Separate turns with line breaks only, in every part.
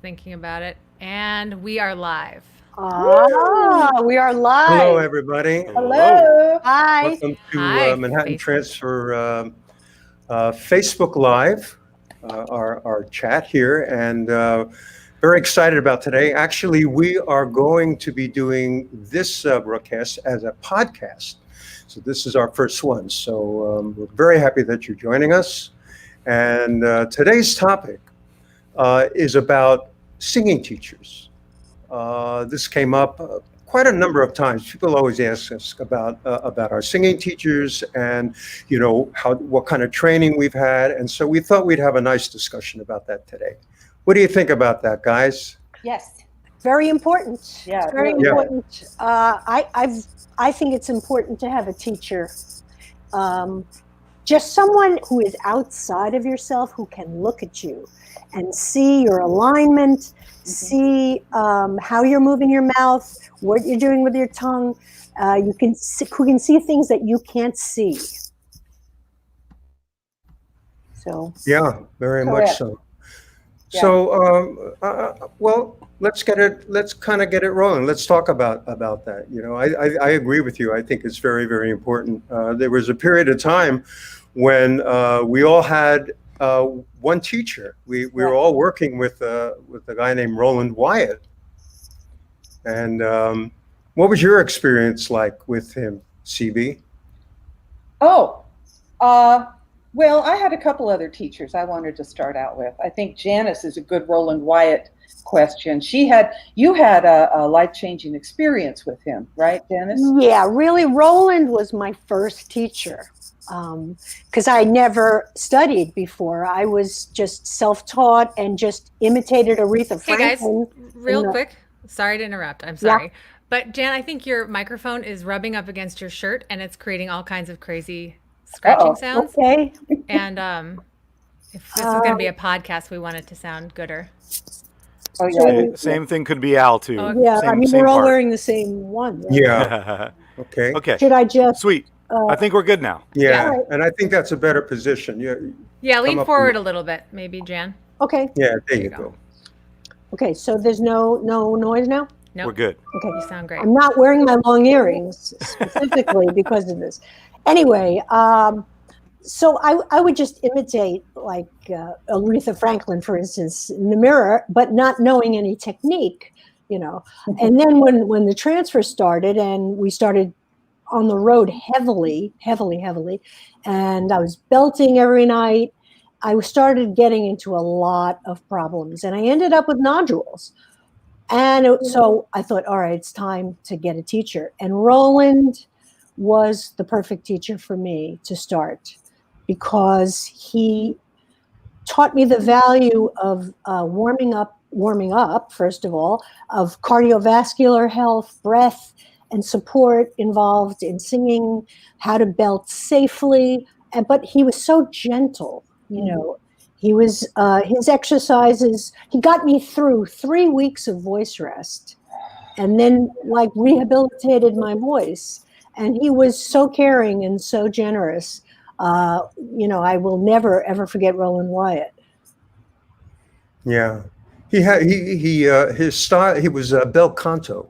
thinking about it. And we are live.
We are live.
Hello, everybody.
Hello.
Hi.
Welcome to
Hi,
Manhattan
Facebook.
Transfer Facebook Live, our chat here, and very excited about today. Actually, we are going to be doing this broadcast as a podcast. So this is our first one. So we're very happy that you're joining us. And today's topic is about singing teachers. This came up quite a number of times. People always ask us about our singing teachers and what kind of training we've had, and so we thought we'd have a nice discussion about that today. What do you think about that, guys?
Yes.
Very important.
Yeah,
Very
really.
important. I think it's important to have a teacher, just someone who is outside of yourself, who can look at you and see your alignment, see how you're moving your mouth, what you're doing with your tongue. Who can see things that you can't see. So
Yeah, very
Correct.
much so.
Yeah.
So, well, let's kind of get it rolling. Let's talk about that. I agree with you. I think it's very, very important. There was a period of time when we all had one teacher. We were all working with a guy named Roland Wyatt. And what was your experience like with him, CB?
Well, I had a couple other teachers I wanted to start out with. I think Janis is a good Roland Wyatt question. You had a life-changing experience with him, right, Janis?
yeah, really, Roland was my first teacher. Because I never studied before. I was just self-taught and just imitated Aretha
Hey guys,
Franklin.
real quick. Sorry to interrupt. I'm sorry. But Jan, I think your microphone is rubbing up against your shirt and it's creating all kinds of crazy scratching sounds.
Okay.
And if this is going to be a podcast, we want it to sound gooder.
Oh, yeah.
Same thing could be Al too.
Oh,
Yeah,
Same
we're all
part.
wearing the same one. Right?
Yeah. Okay.
Okay.
Should I just?
Sweet. I think we're good now.
Yeah,
Yeah.
and I think that's a better position.
Yeah,
Come
lean
up
forward
with-
a little bit, maybe, Jan.
Okay.
Yeah, there you
you
go.
go.
Okay. So there's no noise now.
No,
We're good.
Okay.
you sound great.
I'm not wearing my long earrings specifically because of this. Anyway, so I would just imitate like Aretha Franklin, for instance, in the mirror, but not knowing any technique, And then when the transfer started and we started on the road heavily, and I was belting every night, I started getting into a lot of problems, and I ended up with nodules. And so I thought, all right, it's time to get a teacher. And Roland was the perfect teacher for me to start because he taught me the value of warming up, first of all, of cardiovascular health, breath, and support involved in singing, how to belt safely. But he was so gentle, He was his exercises. He got me through 3 weeks of voice rest, and then rehabilitated my voice. And he was so caring and so generous. I will never ever forget Roland Wyatt.
Yeah, his style. He was bel canto.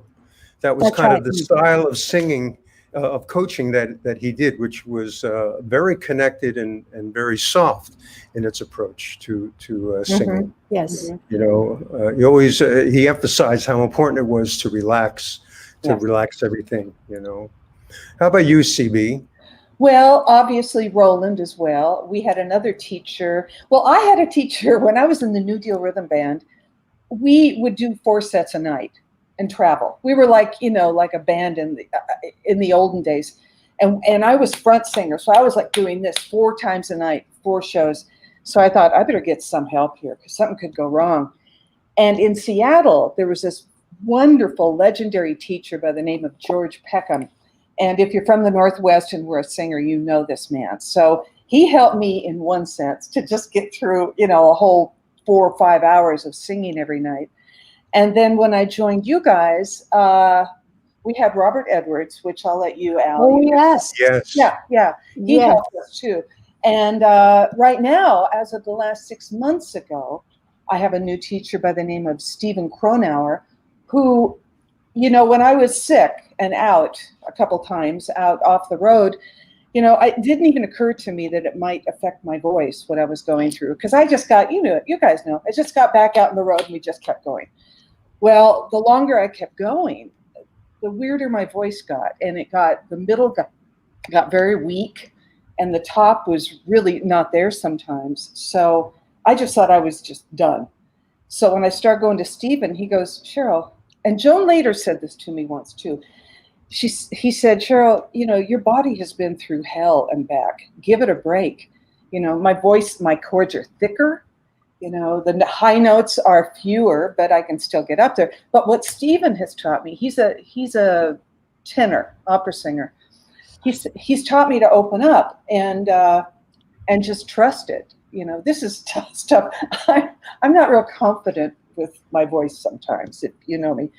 That was
That's
kind
right.
of the style of singing, of coaching that he did, which was very connected and very soft in its approach to singing.
Yes.
He always he emphasized how important it was to relax everything. How about you, CB?
Well, obviously Roland as well. We had another teacher. Well, I had a teacher when I was in the New Deal Rhythm Band. We would do 4 sets a night and travel. We were like a band in the olden days, and I was front singer, so I was like doing this 4 times a night, 4 shows. So I thought I better get some help here because something could go wrong. And in Seattle, there was this wonderful, legendary teacher by the name of George Peckham. And if you're from the Northwest and were a singer, you know this man. So he helped me in one sense to just get through, a whole 4 or 5 hours of singing every night. And then when I joined you guys, we had Robert Edwards, which I'll let you, Al.
Oh, yes.
Yes.
Yeah. He
Yes.
helped us too. And right now, as of the last 6 months ago, I have a new teacher by the name of Stephen Cronauer, who, you know, when I was sick and out a couple times out off the road, you know, it didn't even occur to me that it might affect my voice, what I was going through. Because I just got, you guys know, I just got back out on the road and we just kept going. Well, the longer I kept going, the weirder my voice got. And the middle got very weak. And the top was really not there sometimes. So I just thought I was just done. So when I started going to Stephen, he goes, Cheryl, and Joan later said this to me once too. He said, Cheryl, you know, your body has been through hell and back. Give it a break. You know, my chords are thicker. You know, the high notes are fewer, but I can still get up there. But what Stephen has taught me, he's a tenor, opera singer. He's taught me to open up and just trust it. You know, this is tough stuff. I'm not real confident with my voice sometimes, if you know me.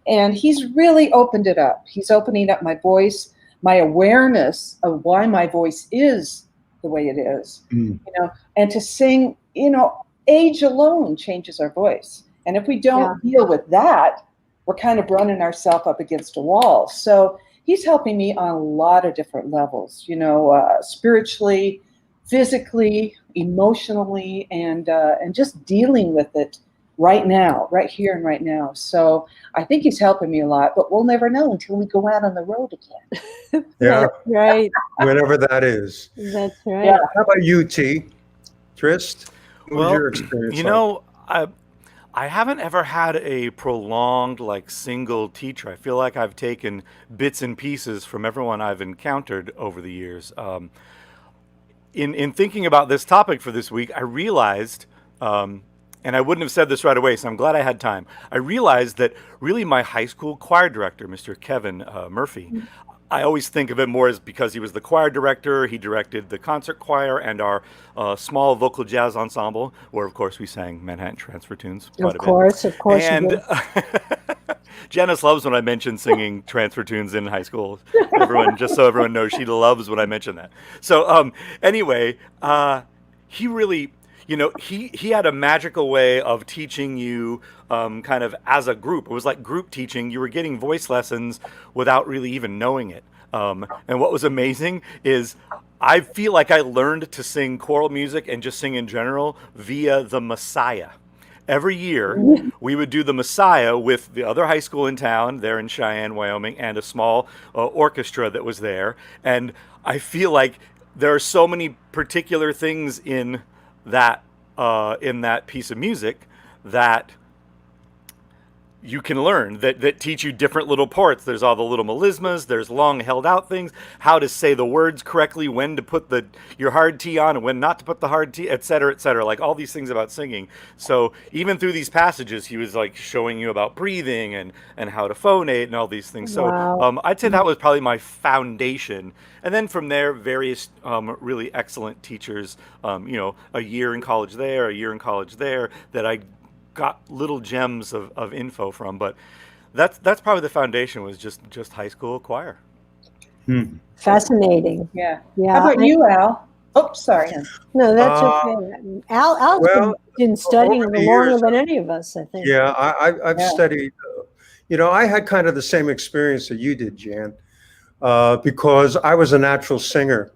And he's really opened it up. He's opening up my voice, my awareness of why my voice is the way it is. You know, and to sing, you know, age alone changes our voice. And if we don't deal with that, we're kind of running ourselves up against a wall. So he's helping me on a lot of different levels, you know, spiritually, physically, emotionally, and just dealing with it right now, right here and right now. So I think he's helping me a lot, but we'll never know until we go out on the road again.
Yeah.
Right.
Whenever that is.
That's right.
Yeah. How about you, Trist? What was
Well,
your experience
you
like?
know, I haven't ever had a prolonged, like, single teacher. I feel like I've taken bits and pieces from everyone I've encountered over the years. In thinking about this topic for this week, I realized, and I wouldn't have said this right away, so I'm glad I had time. I realized that really my high school choir director, Mr. Kevin Murphy, I always think of it more as because he was the choir director. He directed the concert choir and our small vocal jazz ensemble, where, of course, we sang Manhattan Transfer tunes quite a bit.
Of course.
And Janice loves when I mention singing transfer tunes in high school. Just so everyone knows, she loves when I mention that. So anyway, he really, you know, he had a magical way of teaching you kind of as a group. It was like group teaching. You were getting voice lessons without really even knowing it. And what was amazing is I feel like I learned to sing choral music and just sing in general via the Messiah. Every year, we would do the Messiah with the other high school in town, there in Cheyenne, Wyoming, and a small orchestra that was there. And I feel like there are so many particular things in that piece of music that you can learn that teach you different little parts. There's all the little melismas, there's long held out things, how to say the words correctly, when to put your hard T on and when not to put the hard T, et cetera, like all these things about singing. So even through these passages, he was like showing you about breathing and how to phonate and all these things.
Wow.
So I'd say that was probably my foundation. And then from there, various really excellent teachers, you know, a year in college there, that I got little gems of info from, but that's probably the foundation, was just high school choir.
Fascinating.
Yeah.
Yeah.
How about you, Al? Oh, sorry.
No, that's okay. Al's been studying
over the
longer
years,
than any of us, I think.
Yeah, I've studied. You know, I had kind of the same experience that you did, Jan, because I was a natural singer.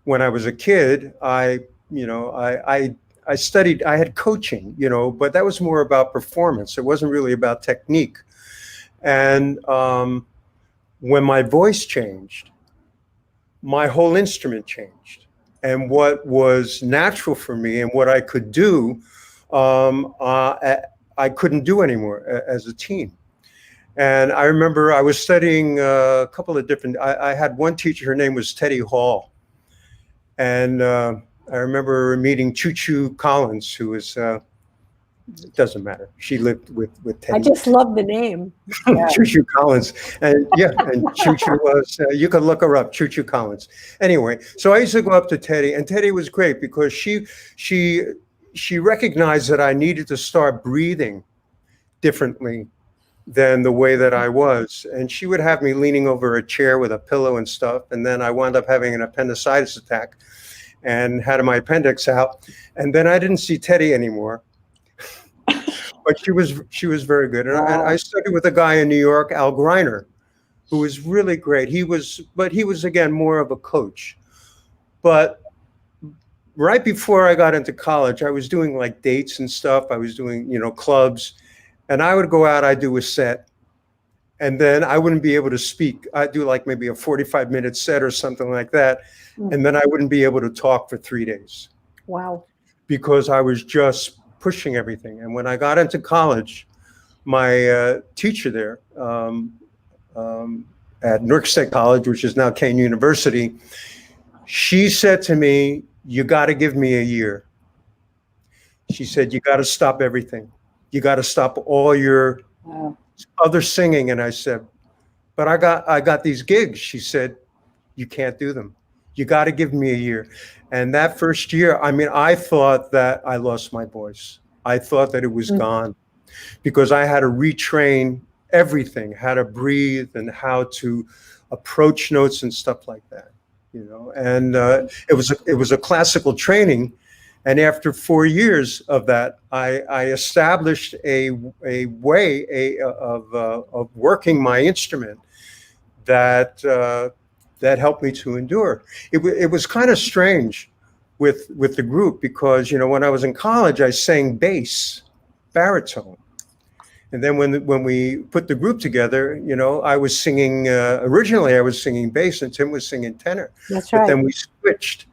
When I was a kid, I studied, I had coaching, you know, but that was more about performance. It wasn't really about technique. And when my voice changed, my whole instrument changed. And what was natural for me and what I could do, I couldn't do anymore as a teen. And I remember I was studying a couple of different, I had one teacher, her name was Teddy Hall. And I remember meeting Choo Choo Collins, who was, it doesn't matter. She lived with Teddy.
I just love the name.
Choo Choo Collins. And and Choo Choo was, you could look her up, Choo Choo Collins. Anyway, so I used to go up to Teddy, and Teddy was great because she recognized that I needed to start breathing differently than the way that I was. And she would have me leaning over a chair with a pillow and stuff. And then I wound up having an appendicitis attack and had my appendix out. And then I didn't see Teddy anymore. but she was very good. And
Wow.
I studied with a guy in New York, Al Greiner, who was really great. He was again more of a coach. But right before I got into college, I was doing like dates and stuff. I was doing, clubs, and I would go out, I'd do a set, and then I wouldn't be able to speak. I'd do like maybe a 45-minute set or something like that. And then I wouldn't be able to talk for 3 days
Wow.
because I was just pushing everything. And when I got into college, my teacher there at Newark State College, which is now Kane University, she said to me, "You got to give me a year." She said, "You got to stop everything. You got to stop all your other singing." And I said, "But I got these gigs." She said, "You can't do them. You got to give me a year." And that first year, I mean, I thought that I lost my voice. I thought that it was gone because I had to retrain everything, how to breathe and how to approach notes and stuff like that, And it was a classical training. And after 4 years of that, I established a way of working my instrument that helped me to endure. It was kind of strange with the group because when I was in college, I sang bass, baritone, and then when we put the group together, I was singing. Originally, I was singing bass, and Tim was singing tenor.
That's
But
right.
then we switched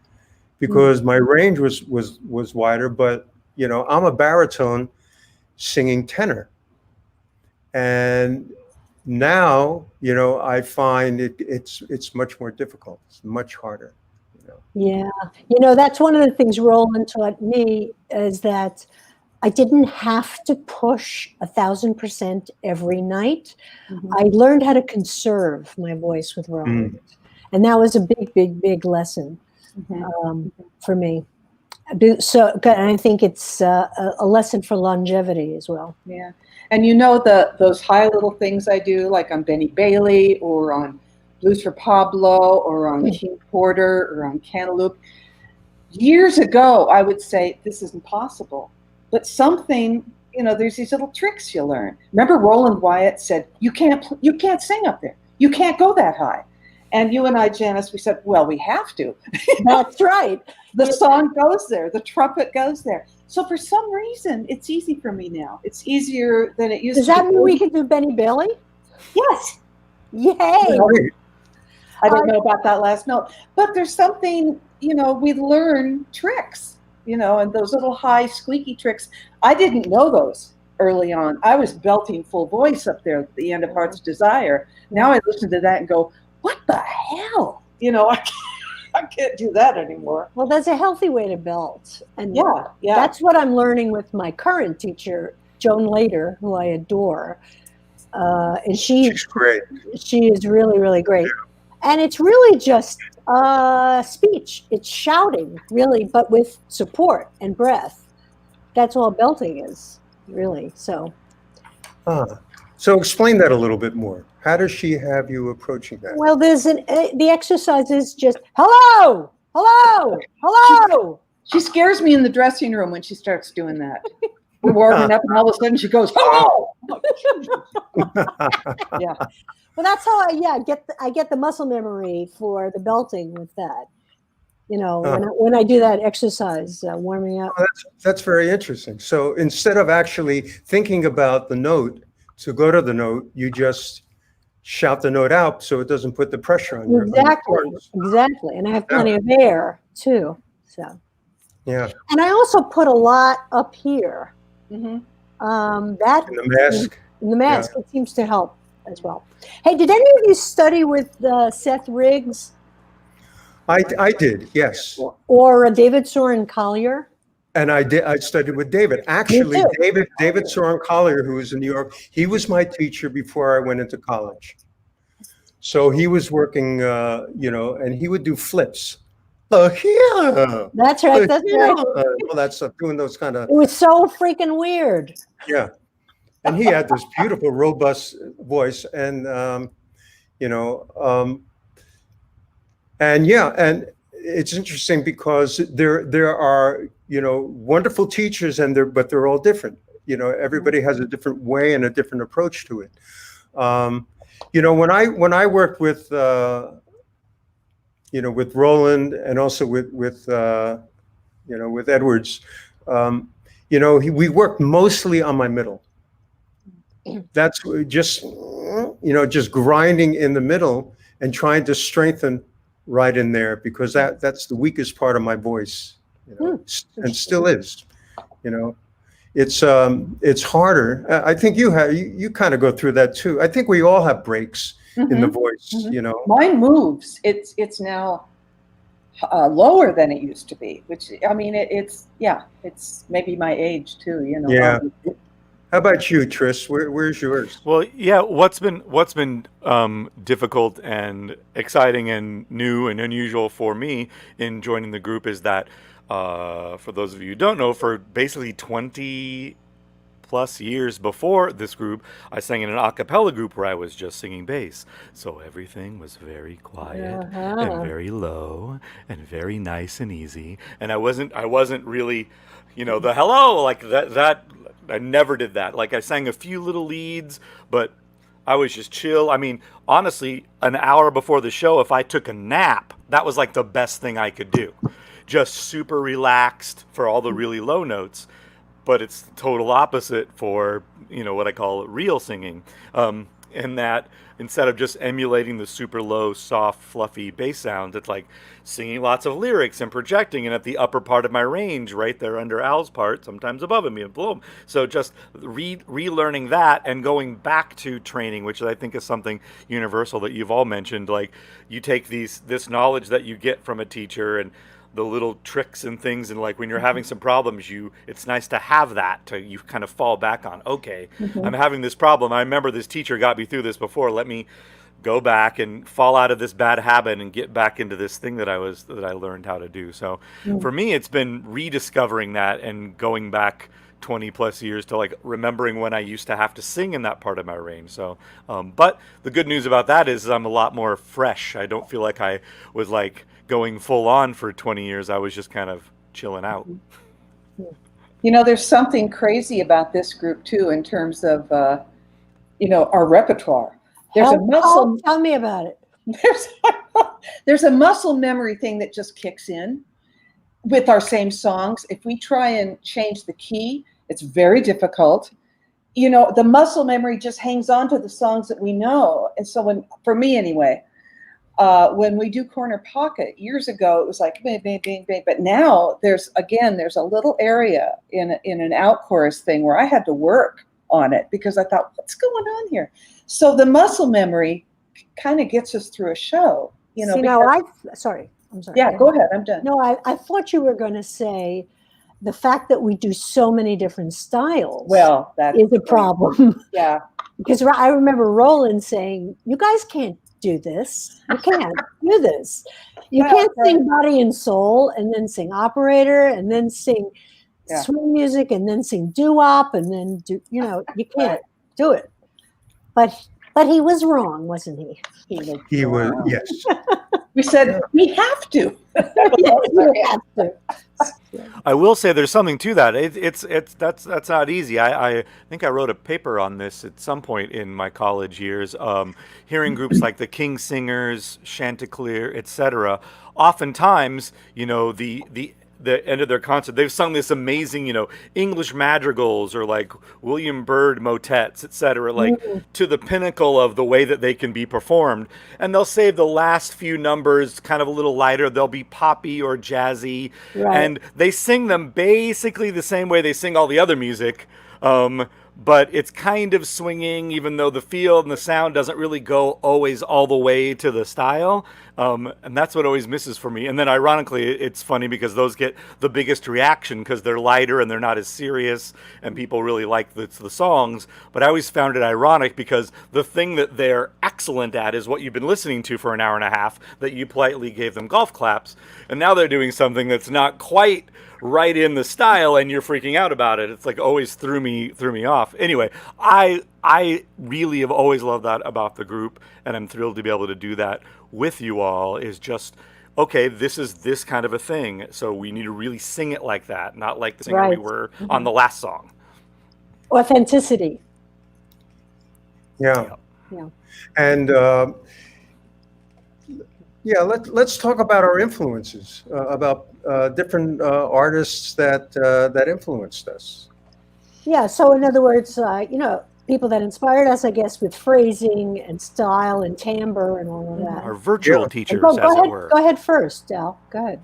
because my range was wider. But I'm a baritone singing tenor, and now I find it's much more difficult. It's much harder.
Yeah. That's one of the things Roland taught me is that I didn't have to push 1,000% every night. I learned how to conserve my voice with Roland. And that was a big, big, big lesson for me. So I think it's a lesson for longevity as well.
Yeah. And those high little things I do, like on Benny Bailey or on Blues for Pablo or on King Porter or on Cantaloupe. Years ago, I would say, this isn't possible. But something, there's these little tricks you learn. Remember Roland Wyatt said, you can't sing up there. You can't go that high. And you and I, Janice, we said, well, we have to.
That's right.
The song goes there. The trumpet goes there. So for some reason, it's easy for me now. It's easier than it used to be.
Does that mean we can do Benny Bailey?
Yes.
Yay.
I don't know about that last note. But there's something, we learn tricks, and those little high squeaky tricks. I didn't know those early on. I was belting full voice up there at the end of Heart's Desire. Now I listen to that and go, what the hell? I can't do that anymore.
Well, that's a healthy way to belt. And
yeah.
That's what I'm learning with my current teacher, Joan Lader, who I adore. And she's
great.
She is really, really great. Yeah. And it's really just speech. It's shouting, really, but with support and breath. That's all belting is, really. So
explain that a little bit more. How does she have you approaching that?
Well, the exercise is just hello, hello, hello.
She scares me in the dressing room when she starts doing that. We're warming up, and all of a sudden she goes, hello.
Yeah. Well, that's how I get the muscle memory for the belting with that. When I do that exercise, warming up.
That's very interesting. So instead of actually thinking about the note to go to the note, you just shout the note out so it doesn't put the pressure on you.
Exactly. And I have plenty of air too. So.
Yeah.
And I also put a lot up here. That
in the mask.
In the mask, it seems to help as well. Hey, did any of you study with Seth Riggs?
I did, yes.
Or David Soren Collier?
And I did. I studied with David. Actually, David Soren Collier, who was in New York, he was my teacher before I went into college. So he was working, and he would do flips. Yeah.
That's right. That's right.
Well, that's doing those kind of.
It was so freaking weird.
Yeah, and he had this beautiful, robust voice, and and it's interesting because there are wonderful teachers, but they're all different. everybody has a different way and a different approach to it. When I worked with with Roland and also with Edwards, we worked mostly on my middle. That's just grinding in the middle and trying to strengthen right in there, because that's the weakest part of my voice, and still is. It's harder. I think you kind of go through that too. I think we all have breaks in the voice.
Mine moves. It's now lower than it used to be, which, I mean, it's maybe my age too.
Yeah. How about you, Trist? Where's yours?
Well, yeah. What's been difficult and exciting and new and unusual for me in joining the group is that, for those of you who don't know, for basically 20 plus years before this group, I sang in an a cappella group where I was just singing bass. So everything was very quiet and very low and very nice and easy. And I wasn't really, the hello, like that. I never did that. Like, I sang a few little leads, but I was just chill. I mean, honestly, an hour before the show, if I took a nap, that was like the best thing I could do. Just super relaxed for all the really low notes. But it's the total opposite for, what I call real singing. In that instead of just emulating the super low, soft, fluffy bass sounds, it's like singing lots of lyrics and projecting, and at the upper part of my range, right there under Al's part, sometimes above him and below him. So just relearning that and going back to training, which I think is something universal that you've all mentioned. Like, you take this knowledge that you get from a teacher and the little tricks and things, and like when you're having some problems, it's nice to have that you kind of fall back on. Okay, I'm having this problem. I remember this teacher got me through this before. Let me go back and fall out of this bad habit and get back into this thing that I learned how to do. So for me, it's been rediscovering that and going back 20 plus years to like remembering when I used to have to sing in that part of my range. So, but the good news about that is I'm a lot more fresh. I don't feel like I was like going full on for 20 years. I was just kind of chilling out.
There's something crazy about this group too, in terms of, our repertoire.
Tell me about it.
There's a muscle memory thing that just kicks in with our same songs. If we try and change the key, it's very difficult. The muscle memory just hangs on to the songs that we know. And so for me anyway, when we do Corner Pocket years ago, it was like bang, bang, bang, bang. But now there's a little area in an out chorus thing where I had to work on it because I thought, what's going on here? So the muscle memory kind of gets us through a show.
Sorry. I'm sorry.
Yeah, go ahead. I'm done.
No, I thought you were going to say the fact that we do so many different styles.
Well, that
is a problem.
Yeah.
Because I remember Roland saying, "You guys can't do this. You can't do this. You can't sing Body and Soul and then sing Operator and then sing swing music and then sing doo-wop and then do. You can't do it." But he was wrong, wasn't he?
He was, yes.
We said we have to.
We have to.
I will say there's something to that. That's not easy. I think I wrote a paper on this at some point in my college years. Hearing groups like the King Singers, Chanticleer, etc. Oftentimes, the end of their concert, they've sung this amazing, English madrigals or like William Byrd motets, etc., like to the pinnacle of the way that they can be performed. And they'll save the last few numbers kind of a little lighter. They'll be poppy or jazzy. Right. And they sing them basically the same way they sing all the other music. But it's kind of swinging, even though the feel and the sound doesn't really go always all the way to the style. And that's what always misses for me. And then ironically, it's funny because those get the biggest reaction because they're lighter and they're not as serious and people really like the songs. But I always found it ironic because the thing that they're excellent at is what you've been listening to for an hour and a half, that you politely gave them golf claps. And now they're doing something that's not quite right in the style and you're freaking out about it. It's like always threw me off. Anyway, I really have always loved that about the group, and I'm thrilled to be able to do that with you all. Is just, okay, this is this kind of a thing, so we need to really sing it like that, not like the singer we were on the last song.
Authenticity.
Yeah.
Yeah.
And yeah, let's talk about our influences, about different artists that influenced us.
Yeah. So in other words, people that inspired us, I guess, with phrasing and style and timbre and all of that.
Our
Yeah.
virtual
And
teachers, as it were.
Go ahead first, Al. Go ahead.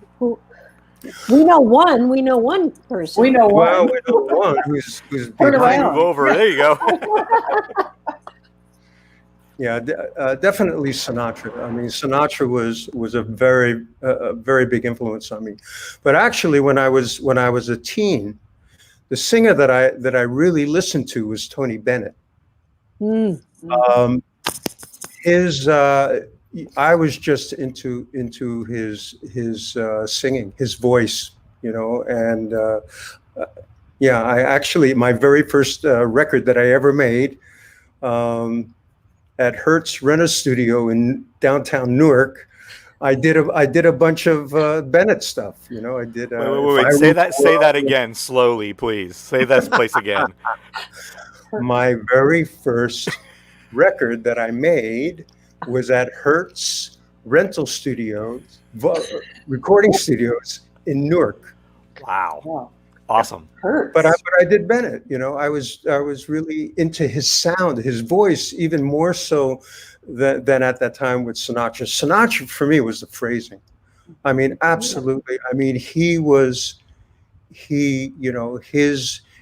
We know one. We know one person.
We know
Well,
one.
we know one who's
Turn
behind.
around.
Move over.
Yeah.
There you go.
Yeah, definitely Sinatra. I mean, Sinatra was a very big influence on me. But actually, when I was a teen, the singer that I really listened to was Tony Bennett.
Mm.
Um, his I was just into his singing, his voice, and yeah, I actually my very first record that I ever made. At Hertz Rena Studio in downtown Newark, I did a bunch of Bennett stuff. I did.
Wait. Say that again slowly, please. Say this place again.
My very first record that I made was at Hertz Rental Studios, recording studios in Newark.
Wow.
Wow.
Awesome.
Hurts.
But I did Bennett. I was really into his sound, his voice, even more so than at that time with Sinatra. Sinatra for me was the phrasing. I mean, absolutely. I mean, his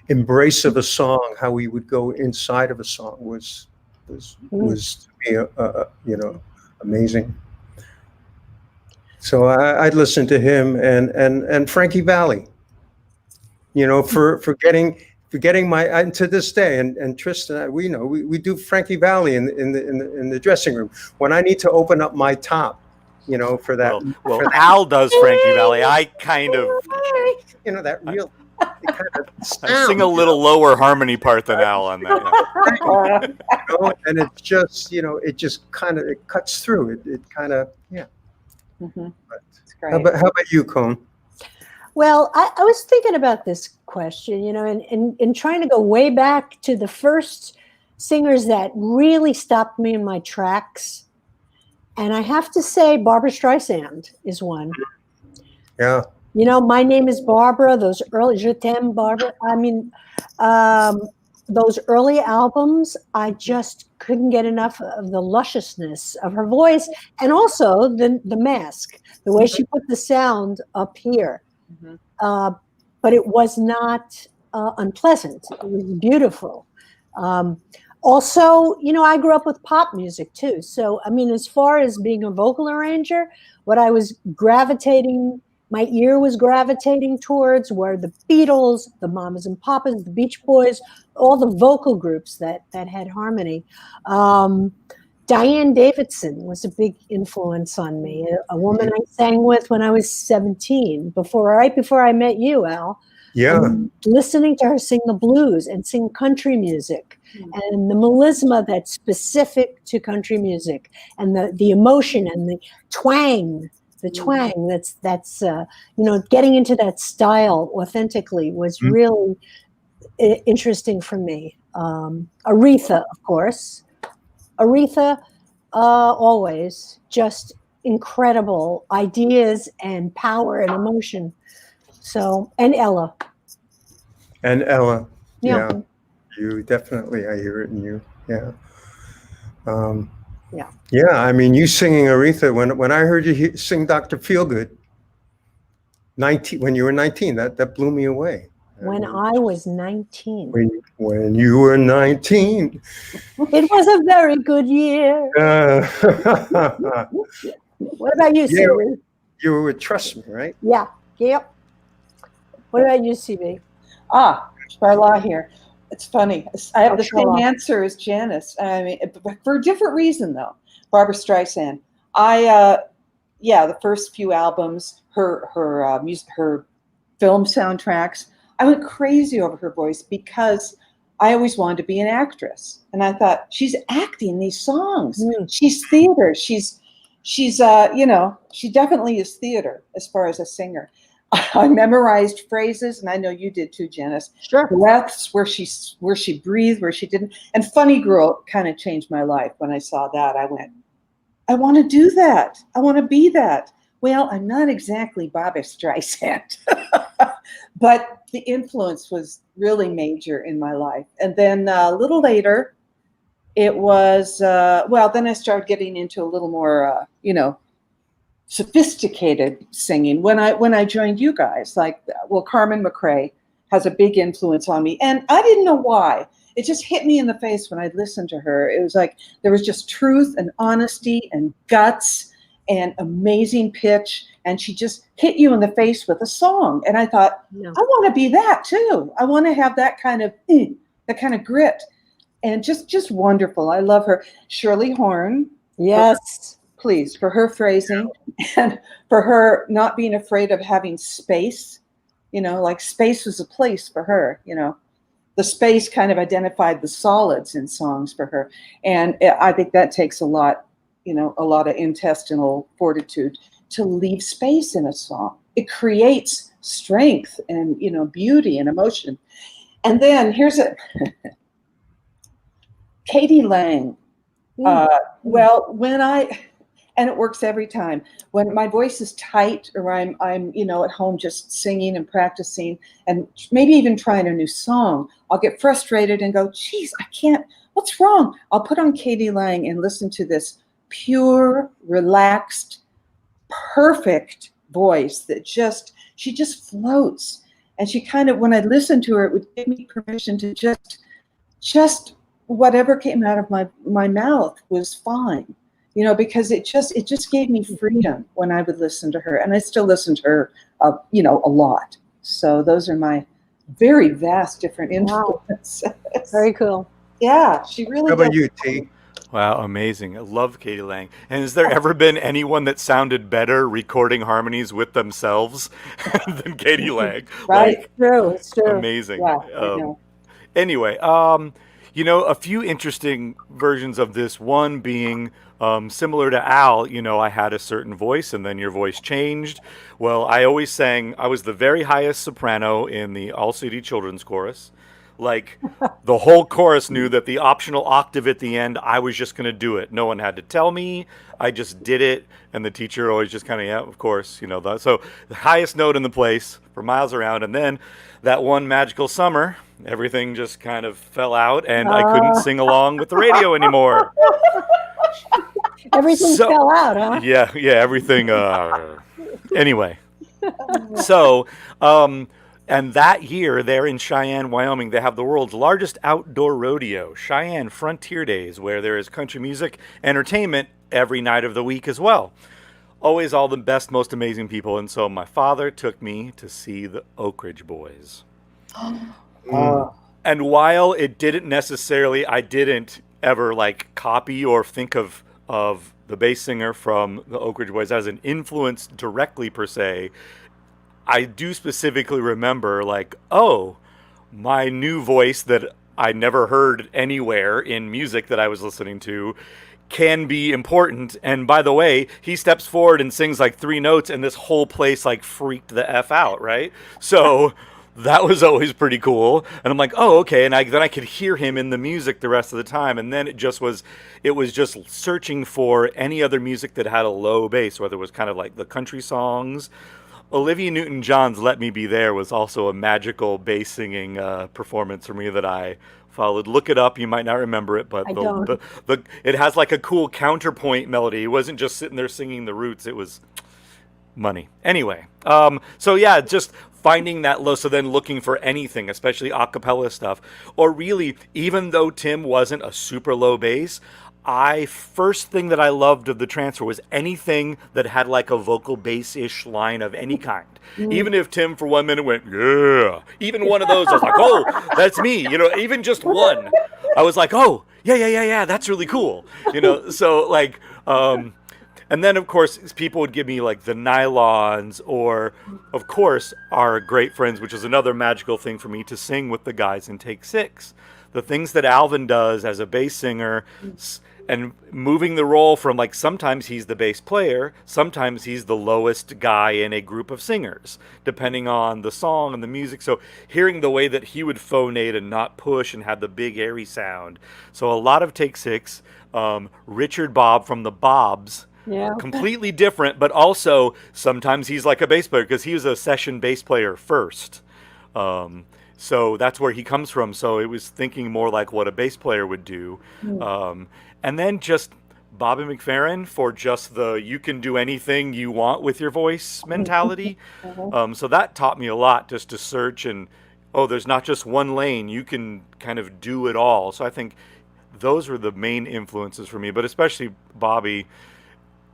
embrace of a song, how he would go inside of a song was to me, amazing. So I'd listen to him and Frankie Valli. For getting my, and to this day, and Tristan, we do Frankie Valli in the dressing room when I need to open up my top, for that.
Well, Al does Frankie Valli. I kind of,
that real. Kind of
I sing a little lower harmony part than Al on that.
And it's just, it just kind of it cuts through. It kind of
Mm-hmm.
But how about you, Cone?
Well, I was thinking about this question, and trying to go way back to the first singers that really stopped me in my tracks. And I have to say Barbra Streisand is one.
Yeah.
My Name is Barbara, those early, Je t'aime, Barbara. I mean, those early albums, I just couldn't get enough of the lusciousness of her voice and also the mask, the way she put the sound up here. Mm-hmm. But it was not unpleasant. It was beautiful. Also, I grew up with pop music too. So, I mean, as far as being a vocal arranger, what I was my ear was gravitating towards were the Beatles, the Mamas and Papas, the Beach Boys, all the vocal groups that had harmony. Diane Davidson was a big influence on me, a woman I sang with when I was 17, right before I met you, Al.
Yeah.
Listening to her sing the blues and sing country music and the melisma that's specific to country music and the emotion and the twang. The twang that's getting into that style authentically was really interesting for me. Aretha, of course. Aretha, always just incredible ideas and power and emotion. So, and Ella.
Yeah. You definitely, I hear it in you. Yeah. Yeah, I mean, you singing Aretha, when I heard you sing Dr. Feelgood, when you were 19, that blew me away.
I was 19.
When you were 19.
It was a very good year. What about you, CB?
You were with Trust Me, right?
Yeah, yep. What about you, CB?
Charla here. It's funny. I have the
Charla.
same answer as Janis. I mean, for a different reason, though. Barbra Streisand. The first few albums, her music, her film soundtracks. I went crazy over her voice because I always wanted to be an actress, and I thought she's acting these songs. She's theater. She's she definitely is theater as far as a singer. I memorized phrases, and I know you did too, Janice.
Sure.
Breaths, where she breathed, where she didn't. And Funny Girl kind of changed my life. When I saw that, I went, I want to do that. I want to be that. Well, I'm not exactly Barbra Streisand, but the influence was really major in my life. And then a little later, it was, then I started getting into a little more, sophisticated singing when I joined you guys. Carmen McRae has a big influence on me, and I didn't know why. It just hit me in the face when I listened to her. It was like there was just truth and honesty and guts and amazing pitch, and she just hit you in the face with a song. And I thought, I want to be that too. I want to have that kind of grit, and just wonderful. I love her. Shirley Horn.
Yes.
Please, for her phrasing and for her not being afraid of having space, like space was a place for her, the space kind of identified the solids in songs for her. And I think that takes a lot of intestinal fortitude to leave space in a song. It creates strength and, beauty and emotion. And then here's Katie Lang. And it works every time. When my voice is tight, or I'm at home just singing and practicing, and maybe even trying a new song, I'll get frustrated and go, geez, I can't, what's wrong? I'll put on Katie Lang and listen to this pure, relaxed, perfect voice that she just floats. And she kind of, when I listen to her, it would give me permission to just whatever came out of my mouth was fine. Because it just gave me freedom when I would listen to her, and I still listen to her, a lot. So those are my very vast different influences.
Wow. Very cool.
Yeah, she really.
How about you, T?
Wow, amazing. I love Katie Lang. And has there ever been anyone that sounded better recording harmonies with themselves than Katie Lang?
Right.
It's true.
Amazing.
Yeah, I know.
Anyway, a few interesting versions of this. One being similar to Al, I had a certain voice and then your voice changed. Well, I always sang, I was the very highest soprano in the All City Children's Chorus. Like, the whole chorus knew that the optional octave at the end, I was just going to do it. No one had to tell me. I just did it. And the teacher always just kind of, yeah, of course, so the highest note in the place for miles around. And then that one magical summer, everything just kind of fell out and I couldn't sing along with the radio anymore.
Everything fell out, huh?
Yeah, everything. Anyway, so, and that year there in Cheyenne, Wyoming, they have the world's largest outdoor rodeo, Cheyenne Frontier Days, where there is country music, entertainment every night of the week as well. Always all the best, most amazing people. And so my father took me to see the Oak Ridge Boys. And while it didn't necessarily, I didn't ever copy or think of the bass singer from the Oak Ridge Boys as an influence directly per se, I do specifically remember my new voice that I never heard anywhere in music that I was listening to can be important. And by the way, he steps forward and sings 3 notes and this whole place freaked the F out, right? So that was always pretty cool. And I'm like, oh, okay. And then I could hear him in the music the rest of the time. And then it was just searching for any other music that had a low bass, whether it was kind of the country songs. Olivia Newton-John's Let Me Be There was also a magical bass singing performance for me that I followed. Look it up. You might not remember it, but it has a cool counterpoint melody. It wasn't just sitting there singing the roots. It was money. Anyway, so yeah, just finding that low. So then looking for anything, especially a cappella stuff, or really, even though Tim wasn't a super low bass, first thing that I loved of the transfer was anything that had a vocal bass-ish line of any kind. Even if Tim for 1 minute went, yeah, even one of those, I was like, oh, that's me. Even just one, I was like, oh, yeah, that's really cool. So and then of course people would give me the Nylons, or of course our great friends, which is another magical thing for me to sing with the guys in Take 6. the things that Alvin does as a bass singer, and moving the role from, like, sometimes he's the bass player, sometimes he's the lowest guy in a group of singers, depending on the song and the music. So hearing the way that he would phonate and not push and have the big airy sound. So a lot of Take Six. Richard Bob from the Bobs.
Yeah.
Completely different, but also sometimes he's like a bass player because he was a session bass player first. So that's where he comes from. So it was thinking more like what a bass player would do. And then just Bobby McFerrin for just the you can do anything you want with your voice mentality. So that taught me a lot, just to search and, oh, there's not just one lane. You can kind of do it all. So I think those were the main influences for me, but especially Bobby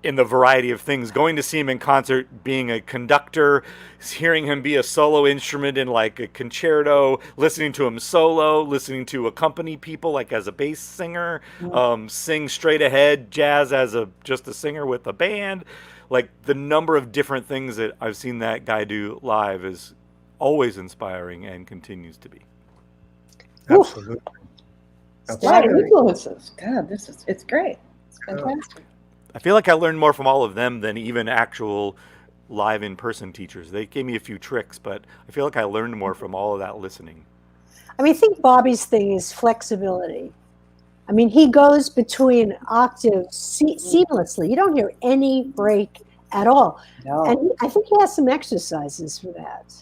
in the variety of things, going to see him in concert, being a conductor, hearing him be a solo instrument in like a concerto, listening to him solo, listening to accompany people like as a bass singer, sing straight ahead jazz as just a singer with a band. Like the number of different things that I've seen that guy do live is always inspiring and continues to be.
Absolutely.
Right, influences. God, it's great. It's fantastic.
I feel like I learned more from all of them than even actual live in-person teachers. They gave me a few tricks, but I feel like I learned more from all of that listening.
I mean, I think Bobby's thing is flexibility. I mean, he goes between octaves seamlessly. You don't hear any break at all.
No.
And I think he has some exercises for that.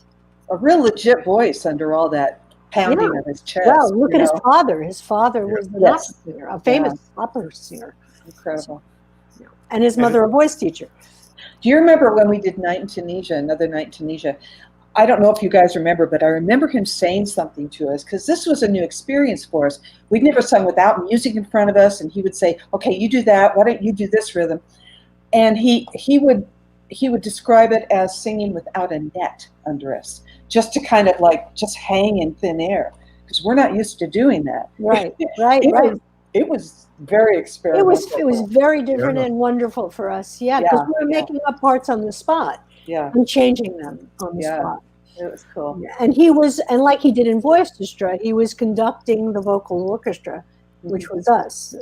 A real legit voice under all that pounding of his chest.
Well, look at his father. His father was an opera singer, a famous opera singer.
Incredible.
And his mother, a voice teacher.
Do you remember when we did Night in Tunisia, another Night in Tunisia? I don't know if you guys remember, but I remember him saying something to us, because this was a new experience for us. We'd never sung without music in front of us, and he would say, okay, you do that, why don't you do this rhythm? And he would describe it as singing without a net under us, just to kind of like just hang in thin air, because we're not used to doing that.
Right.
It was very experimental.
It was very different and wonderful for us. Yeah, because we were making up parts on the spot.
Yeah.
And changing them on the spot.
It was cool.
Yeah. And like he did in Voiceorchestra, he was conducting the vocal orchestra, which was us.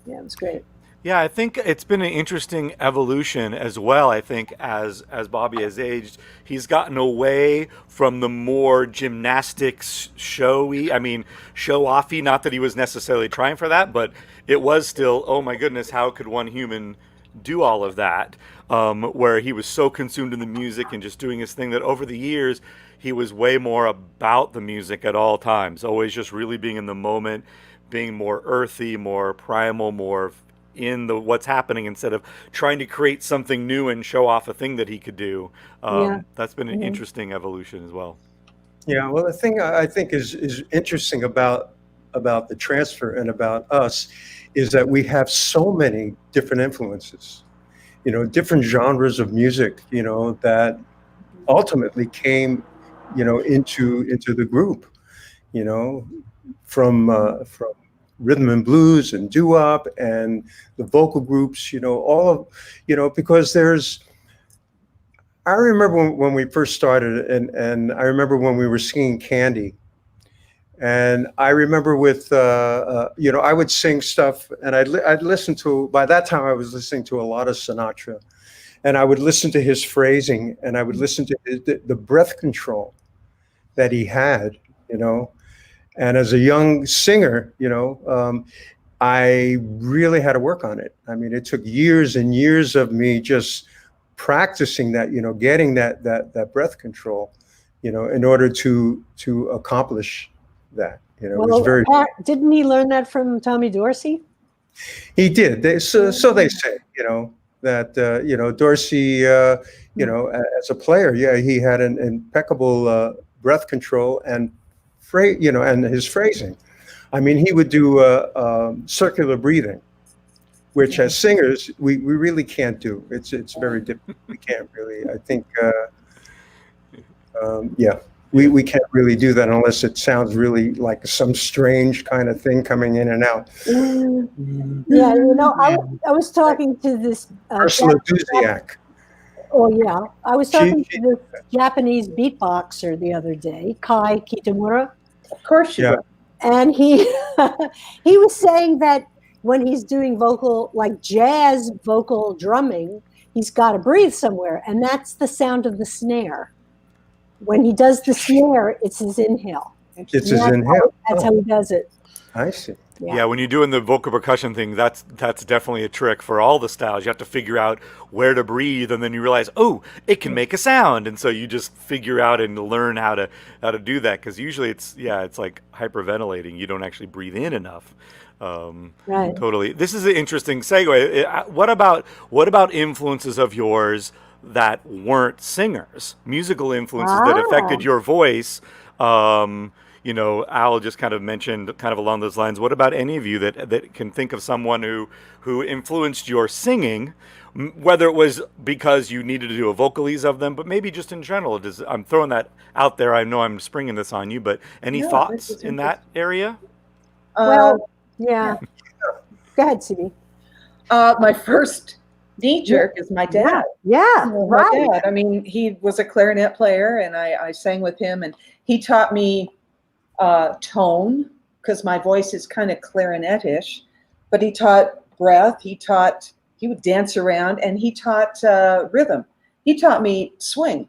Yeah, it was great.
Yeah, I think it's been an interesting evolution as well. I think as Bobby has aged, he's gotten away from the more gymnastics showy, show-offy, not that he was necessarily trying for that, but it was still, oh my goodness, how could one human do all of that? Where he was so consumed in the music and just doing his thing that over the years, he was way more about the music at all times, always just really being in the moment, being more earthy, more primal, more in the what's happening instead of trying to create something new and show off a thing that he could do. That's been an interesting evolution as well.
Yeah, well, the thing I think is interesting about the transfer and about us is that we have so many different influences, different genres of music, that ultimately came, into the group, from rhythm and blues and doo-wop and the vocal groups, all of, because I remember when we first started and I remember when we were singing Candy, and I remember with, I would sing stuff and I'd listen to, by that time I was listening to a lot of Sinatra, and I would listen to his phrasing and I would listen to the breath control that he had, And as a young singer, I really had to work on it. I mean, it took years and years of me just practicing that, getting that breath control, in order to accomplish that. It was very.
Didn't he learn that from Tommy Dorsey?
He did. So they say, that Dorsey, as a player, he had an impeccable breath control and and his phrasing. I mean, he would do circular breathing, which as singers, we really can't do. It's very difficult. We can't really, I think, we can't really do that unless it sounds really like some strange kind of thing coming in and out.
Yeah, I was talking to this
Ursula Duziak.
Oh, yeah. I was talking to this Japanese beatboxer the other day, Kai Kitamura.
Of course you were.
And he he was saying that when he's doing vocal, like jazz vocal drumming, he's got to breathe somewhere, and that's the sound of the snare. When he does the snare, it's his inhale.
It's his inhale.
That's how he does it.
I see.
Yeah, when you're doing the vocal percussion thing, that's definitely a trick for all the styles. You have to figure out where to breathe, and then you realize, oh, it can make a sound, and so you just figure out and learn how to do that. Because usually it's like hyperventilating. You don't actually breathe in enough.
Right.
Totally. This is an interesting segue. What about influences of yours that weren't singers? Musical influences that affected your voice. Al just kind of mentioned kind of along those lines. What about any of you that can think of someone who influenced your singing, whether it was because you needed to do a vocalese of them, but maybe just in general? I'm throwing that out there. I know I'm springing this on you, but any thoughts in that area?
Well, yeah. Go ahead, CB.
My first knee jerk is my dad.
Yeah,
My dad. I mean, he was a clarinet player, and I sang with him, and he taught me tone, because my voice is kind of clarinet-ish, but he taught breath, he would dance around, and he taught rhythm. He taught me swing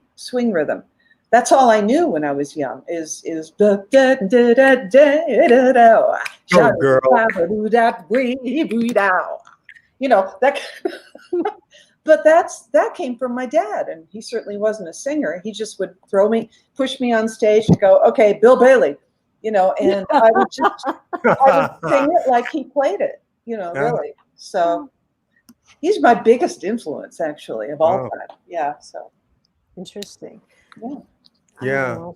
rhythm. That's all I knew when I was young is da da da da da da da.
Oh, girl.
That. But that came from my dad, and he certainly wasn't a singer. He just would push me on stage and go, "Okay, Bill Bailey," and I would sing it like he played it, really. So he's my biggest influence, actually, of all time. Yeah. So
interesting.
Yeah.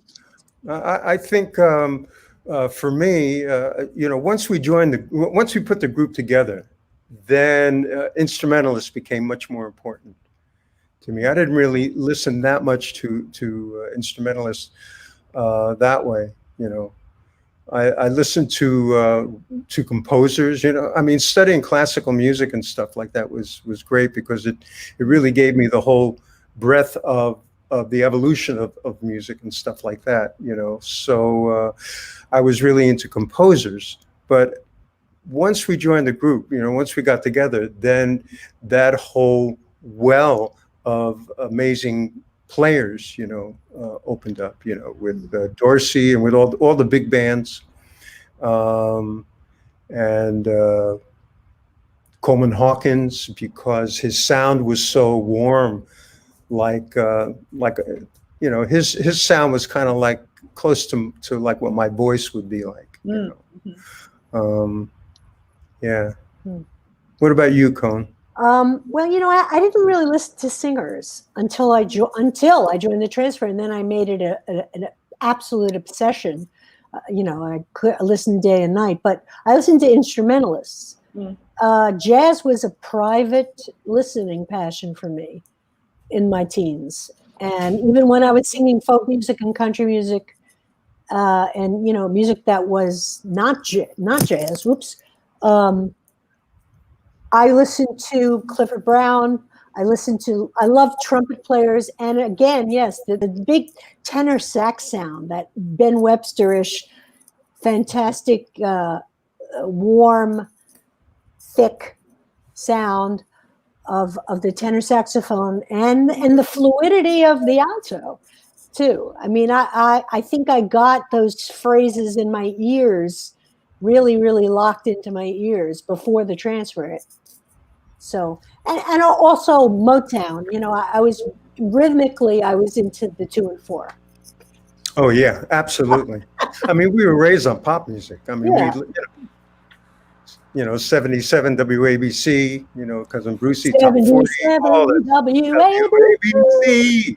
I think for me, once we put the group together, then instrumentalists became much more important to me. I didn't really listen that much to instrumentalists that way. I listened to composers. I mean, studying classical music and stuff like that was great, because it really gave me the whole breadth of the evolution of music and stuff like that. So I was really into composers. But once we joined the group, once we got together, then that whole well of amazing players, opened up, with Dorsey and with all the big bands, and Coleman Hawkins, because his sound was so warm, his sound was kind of like close to like what my voice would be like. Yeah. What about you, Cone?
Well, I didn't really listen to singers until I joined the transfer, and then I made it an absolute obsession. I listened day and night, but I listened to instrumentalists. Jazz was a private listening passion for me in my teens, and even when I was singing folk music and country music, and music that was not jazz. Whoops. I listened to Clifford Brown. I love trumpet players. And again, yes, the big tenor sax sound, that Ben Webster-ish, fantastic, warm, thick sound of the tenor saxophone, and the fluidity of the alto too. I mean, I think I got those phrases in my ears, really, really locked into my ears before the transfer. So, and also Motown, I was rhythmically, I was into the 2 and 4.
Oh yeah, absolutely. I mean, we were raised on pop music. I mean, 77 WABC, Cousin Brucey, Top 40, all that. WABC.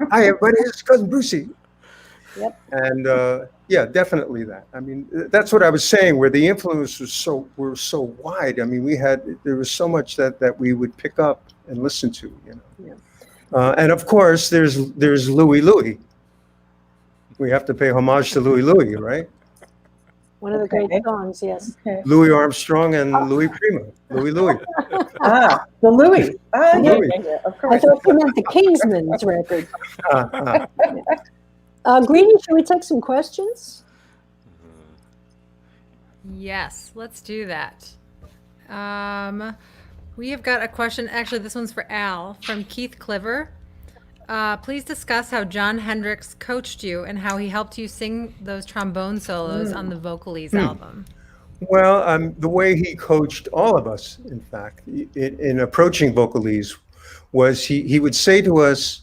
Hi, everybody, it's Cousin Brucey.
Yep.
And yeah, definitely that. I mean, that's what I was saying, where the influences were so wide. I mean, there was so much that we would pick up and listen to,
Yeah.
And of course, there's Louie. We have to pay homage to Louie, right?
One of the great songs, yes.
Okay.
Louis Armstrong and Louis Prima. Louie.
The Louis.
Louis.
Yeah, of
I
course.
thought you meant the Kingsman's record. Greenie, should we take some questions?
Yes, let's do that. We have got a question. Actually, this one's for Al from Keith Cliver. Please discuss how John Hendricks coached you and how he helped you sing those trombone solos on the Vocalese album.
Well, the way he coached all of us, in fact, in approaching Vocalese, was he would say to us,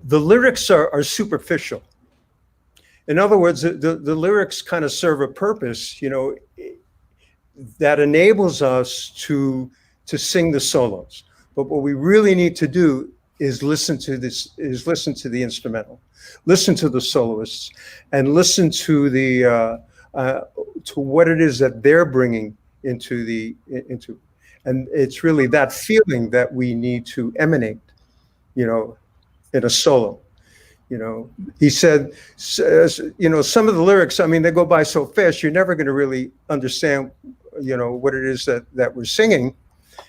the lyrics are superficial. In other words, the lyrics kind of serve a purpose, that enables us to sing the solos. But what we really need to do is listen to the instrumental, listen to the soloists, and listen to to what it is that they're bringing into, and it's really that feeling that we need to emanate, in a solo. He said, some of the lyrics, they go by so fast, you're never going to really understand, what it is that we're singing.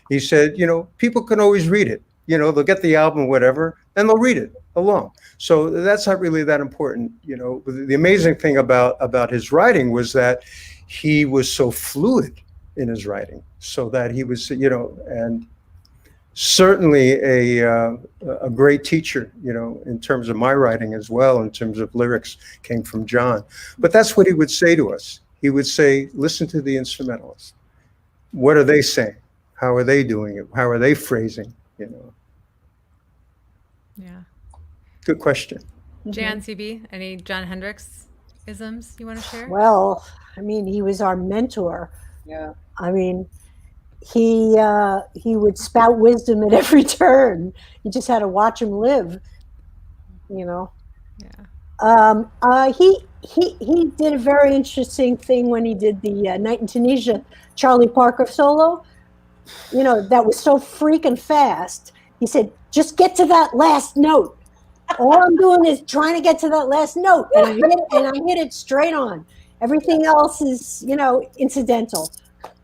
He said, people can always read it. They'll get the album, whatever, and they'll read it along. So that's not really that important. The amazing thing about his writing was that he was so fluid in his writing, so that he was, and certainly a great teacher, in terms of my writing as well, in terms of lyrics, came from John. But that's what he would say to us. He would say, listen to the instrumentalists. What are they saying? How are they doing it? How are they phrasing?
Yeah.
Good question.
Jan, CB, any John Hendricks isms you want to share?
Well, he was our mentor.
Yeah.
He would spout wisdom at every turn. You just had to watch him live,
Yeah.
He did a very interesting thing when he did the Night in Tunisia Charlie Parker solo. That was so freaking fast. He said, just get to that last note. All I'm doing is trying to get to that last note, and I hit it straight on. Everything else is, incidental.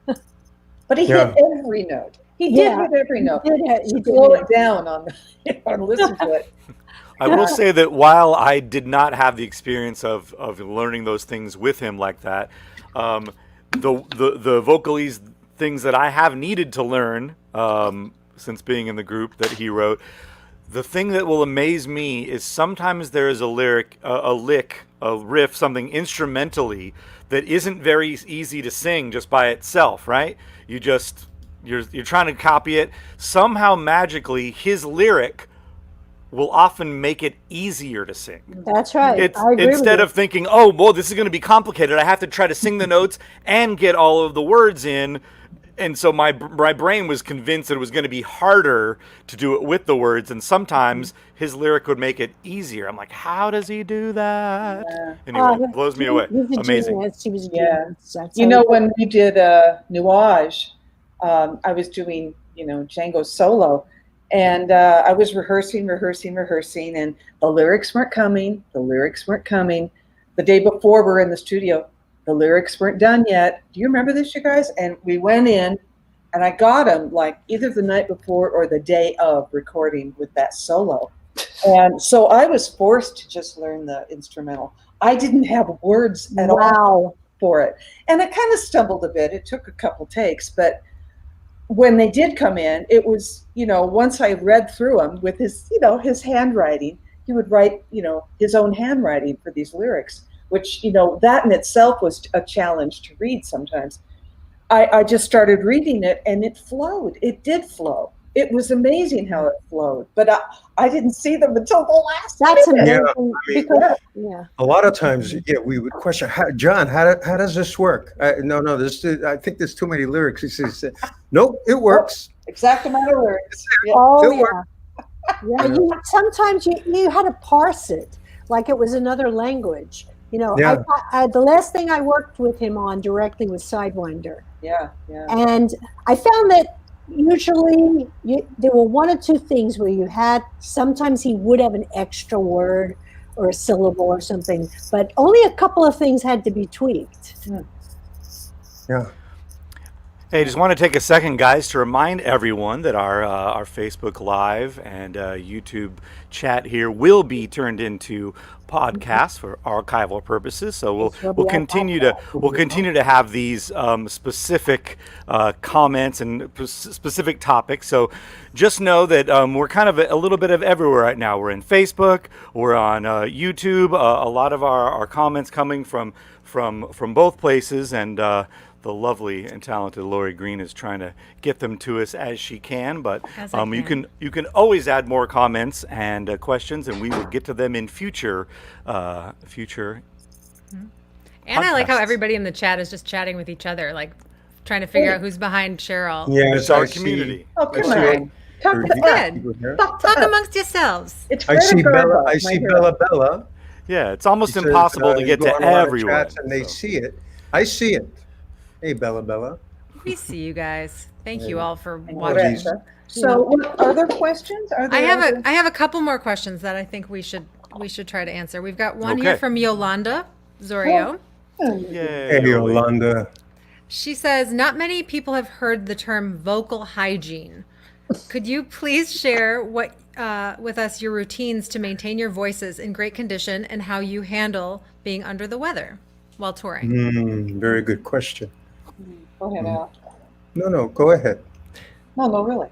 But he hit every note. He did hit every note. He slow it down on listen to it.
I will say that while I did not have the experience of learning those things with him like that, the Vocalese things that I have needed to learn since being in the group that he wrote, the thing that will amaze me is sometimes there is a lyric, a lick, a riff, something instrumentally that isn't very easy to sing just by itself, right? You're trying to copy it. Somehow magically his lyric will often make it easier to sing.
That's right.
Instead of thinking, oh, well, this is going to be complicated, I have to try to sing the notes and get all of the words in. And so my brain was convinced that it was going to be harder to do it with the words. And sometimes his lyric would make it easier. I'm like, how does he do that? Yeah. Anyway, it blows me away. Amazing.
He was a genius.
When we did Nuage, I was doing, Django's solo. And I was rehearsing, and the lyrics weren't coming. The day before, we're in the studio. The lyrics weren't done yet. Do you remember this, you guys? And we went in, and I got them like either the night before or the day of recording with that solo. And so I was forced to just learn the instrumental. I didn't have words at all for it. And I kind of stumbled a bit. It took a couple takes, but when they did come in, it was, once I read through them with his, his handwriting, he would write, his own handwriting for these lyrics, which, that in itself was a challenge to read sometimes. I just started reading it, and it flowed. It did flow. It was amazing how it flowed, but I didn't see them until the last minute.
Yeah, a lot of times, we would question, John, how does this work? I think there's too many lyrics. He says, nope, it works.
Exact amount of lyrics.
Sometimes you had to parse it like it was another language. The last thing I worked with him on directly was Sidewinder.
Yeah.
And I found that usually there were one or two things where sometimes he would have an extra word or a syllable or something, but only a couple of things had to be tweaked.
Yeah.
Hey, just want to take a second, guys, to remind everyone that our Facebook Live and YouTube chat here will be turned into podcasts for archival purposes. So we'll continue to have these specific comments and specific topics. So just know that we're kind of a little bit of everywhere right now. We're in Facebook, we're on YouTube. A lot of our comments coming from both places, and the lovely and talented Lori Green is trying to get them to us as she can. But you can always add more comments and questions, and we will get to them in future.
And I like how everybody in the chat is just chatting with each other, like trying to figure out who's behind Cheryl.
Yeah,
It's our community.
Oh, come on. Talk
That's
about
good. Talk amongst yourselves.
It's
I see
Greta
Bella.
Garbo,
I
my
see
hero.
Bella.
Yeah, it's almost
She says,
impossible to
you
get
go
to
on a lot of
everyone.
chats and they see it. I see it. Hey, Bella.
We see you guys. Thank you all for
And
watching.
Greta. So, what other questions? Are there
I have a couple more questions that I think we should try to answer. We've got one here
Okay.
from Yolanda Zorio.
Yay,
Hey,
Yoli.
Yolanda.
She says, not many people have heard the term vocal hygiene. Could you please share with us your routines to maintain your voices in great condition and how you handle being under the weather while touring?
Very good question.
Go ahead, Al.
No, go ahead.
No, really.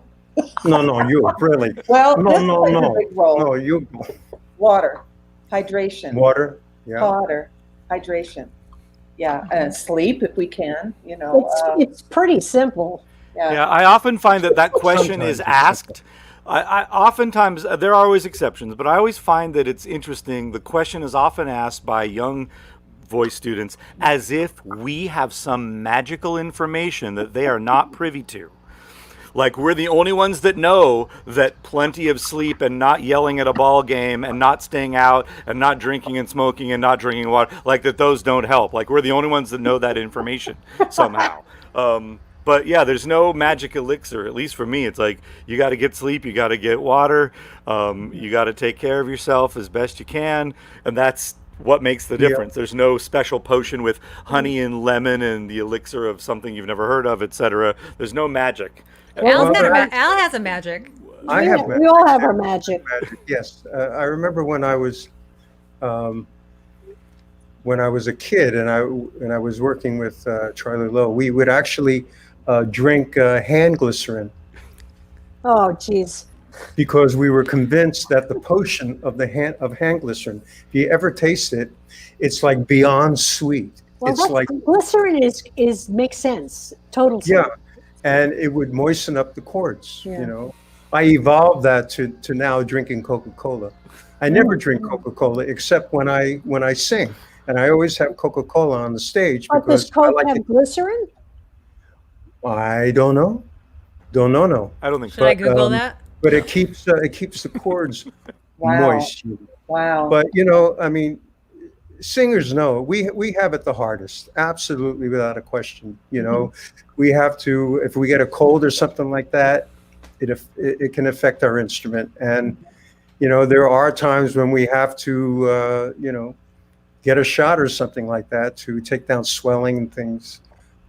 No, you really.
Well,
No,
this
no,
plays
no.
a big role.
No, you.
Water, hydration.
Water. Yeah.
Water, hydration. Yeah, and sleep if we can. You know.
It's pretty simple.
Yeah, I often find that question
Sometimes
is
it's
asked. I oftentimes, there are always exceptions, but I always find that it's interesting. The question is often asked by young voice students as if we have some magical information that they are not privy to. Like we're the only ones that know that plenty of sleep and not yelling at a ball game and not staying out and not drinking and smoking and not drinking water, like that those don't help. Like we're the only ones that know that information somehow. But yeah, there's no magic elixir. At least for me, it's like you got to get sleep, you got to get water, you got to take care of yourself as best you can, and that's what makes the difference. There's no special potion with honey and lemon and the elixir of something you've never heard of, etc. There's no magic.
Al has a magic.
I have
We all have our magic.
Yes, I remember when I was a kid and I was working with Charlie Lowe. We would actually drink hand glycerin
Oh, geez.
because we were convinced that the potion of hand glycerin, if you ever taste it, it's like beyond sweet.
Well,
It's like
glycerin is makes sense. Total sense.
yeah, and it would moisten up the cords.
Yeah.
You know, I evolved that to now drinking Coca-Cola. I never drink Coca-Cola except when I sing, and I always have Coca-Cola on the stage
But does
because I
Coke
like
have
it.
glycerin?
I don't know. No.
I don't think
Should I
so.
Google that?
But it keeps the cords
Wow.
moist.
Wow.
But you know, I mean, singers know we have it the hardest, absolutely without a question. You know, we have to, if we get a cold or something like that, it can affect our instrument. And you know, there are times when we have to get a shot or something like that to take down swelling and things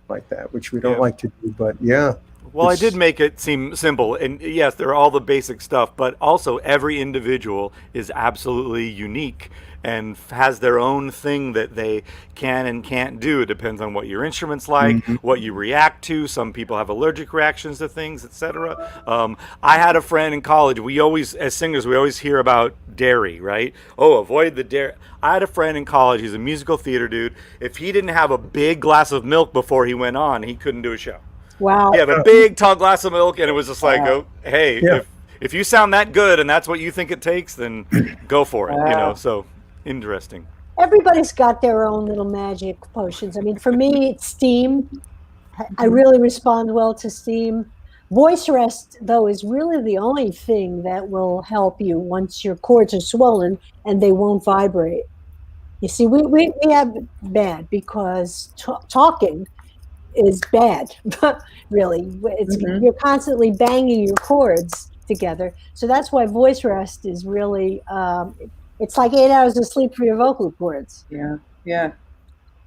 like that, which we don't like to do. But yeah.
Well, I did make it seem simple, and yes, there are all the basic stuff, but also every individual is absolutely unique and has their own thing that they can and can't do. It depends on what your instrument's like, what you react to. Some people have allergic reactions to things, etc. I had a friend in college. We always, as singers, we always hear about dairy, right? Oh, avoid the dairy. I had a friend in college. He's a musical theater dude. If he didn't have a big glass of milk before he went on, he couldn't do a show.
Wow.
You have a big tall glass of milk, and it was just like, oh, hey,
Yeah.
if you sound that good and that's what you think it takes, then go for it. You know, so interesting.
Everybody's got their own little magic potions. I mean, for me, it's steam. I really respond well to steam. Voice rest, though, is really the only thing that will help you once your cords are swollen and they won't vibrate. You see, we have it bad because talking is bad, really. You're constantly banging your chords together. So that's why voice rest is really, it's like 8 hours of sleep for your vocal cords.
Yeah.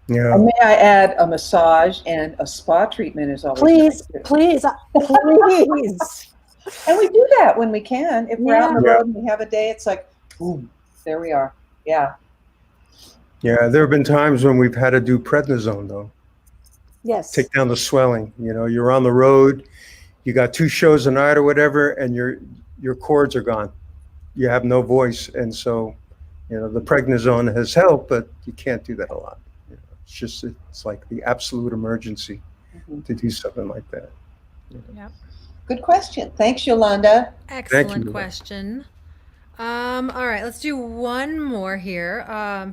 Yeah.
And may I add, a massage and a spa treatment is always
Please,
nice, too.
please, please.
And we do that when we can. If we're out on the
Yeah.
road and we have a day, it's like, boom, there we are. Yeah.
Yeah. There have been times when we've had to do prednisone, though.
Yes.
Take down the swelling. You're on the road, you got 2 shows a night or whatever, and your cords are gone. You have no voice. And so, the prednisone has helped, but you can't do that a lot. It's like the absolute emergency to do something like that.
Yep.
Good question. Thanks, Yolanda.
Excellent
you.
question. All right, let's do one more here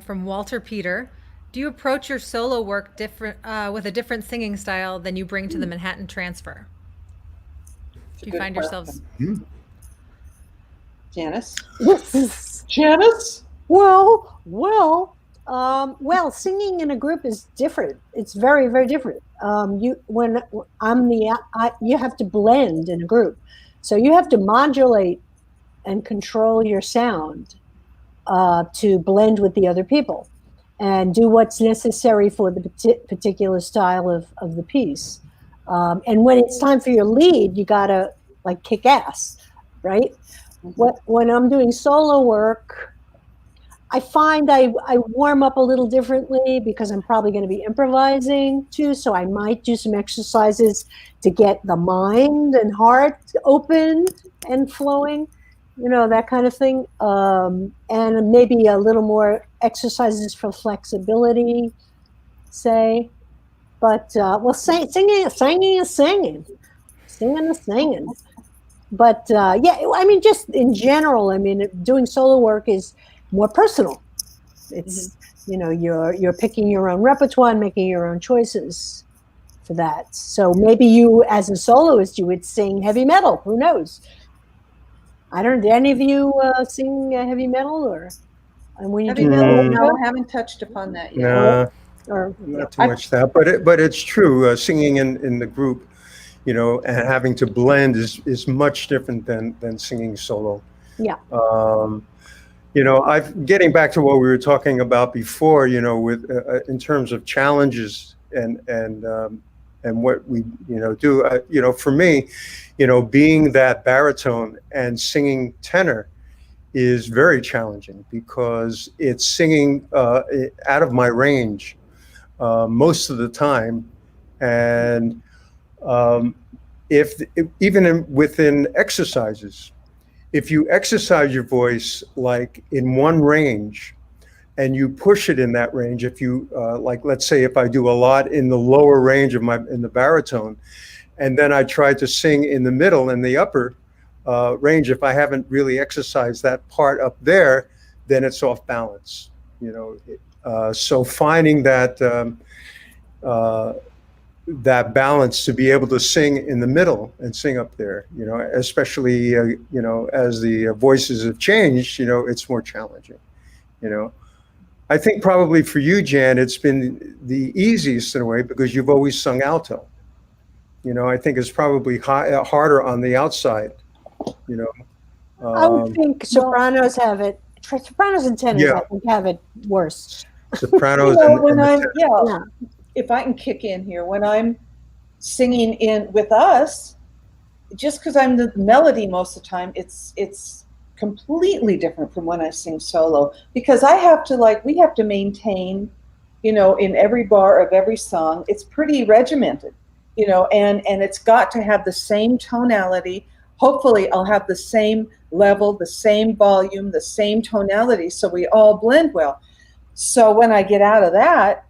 from Walter Peter. Do you approach your solo work different with a different singing style than you bring to the Manhattan Transfer? Do you
Good
find
question.
yourselves?
Janice?
This is
Janice?
well, singing in a group is different. It's very, very different. You have to blend in a group, so you have to modulate and control your sound to blend with the other people and do what's necessary for the particular style of the piece. And when it's time for your lead, you gotta like kick ass, right? When I'm doing solo work, I find I warm up a little differently because I'm probably going to be improvising too. So I might do some exercises to get the mind and heart open and flowing, that kind of thing. And maybe a little more exercises for flexibility, say. But singing is singing. Singing is singing. But just in general, doing solo work is more personal. It's you're picking your own repertoire and making your own choices for that. So maybe you, as a soloist, you would sing heavy metal. Who knows? I don't know. Did any of you sing heavy metal and when you
Heavy
do
metal?
that?
No, I haven't touched upon that yet.
Nah,
Or
not too much that, but it's true. Singing in the group, and having to blend is much different than singing solo.
Yeah.
Getting back to what we were talking about before, with in terms of challenges and what we do. For me, being that baritone and singing tenor is very challenging because it's singing out of my range most of the time, and within exercises, if you exercise your voice like in one range and you push it in that range, if you let's say if I do a lot in the lower range in the baritone, and then I try to sing in the middle and the upper range, if I haven't really exercised that part up there, then it's off balance. So finding that that balance to be able to sing in the middle and sing up there, especially as the voices have changed, it's more challenging. I think probably for you, Jan, it's been the easiest in a way because you've always sung alto. I think it's probably harder on the outside.
I would think sopranos have it. Sopranos and tenors,
Yeah.
I think, have it worse.
Sopranos
when
and
I'm,
the
Yeah.
if I can kick in here, when I'm singing in with us, just because I'm the melody most of the time, it's completely different from when I sing solo because we have to maintain, in every bar of every song, it's pretty regimented, and it's got to have the same tonality. Hopefully I'll have the same level, the same volume, the same tonality, so we all blend well. So when I get out of that,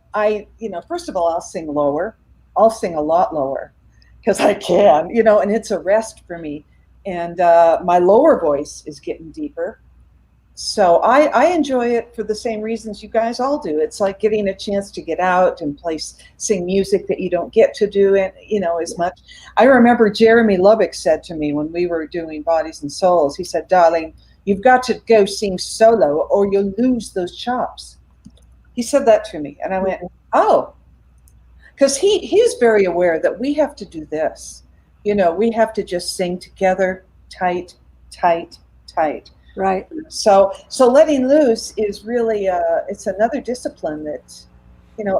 first of all, I'll sing lower. I'll sing a lot lower because I can, and it's a rest for me. And my lower voice is getting deeper. So I enjoy it for the same reasons you guys all do. It's like getting a chance to get out and sing music that you don't get to do as much. I remember Jeremy Lubbock said to me when we were doing Bodies and Souls, he said, "Darling, you've got to go sing solo or you'll lose those chops." He said that to me, and I went, "Oh," because he's very aware that we have to do this. We have to just sing together, tight, tight, tight.
Right.
So letting loose is really it's another discipline that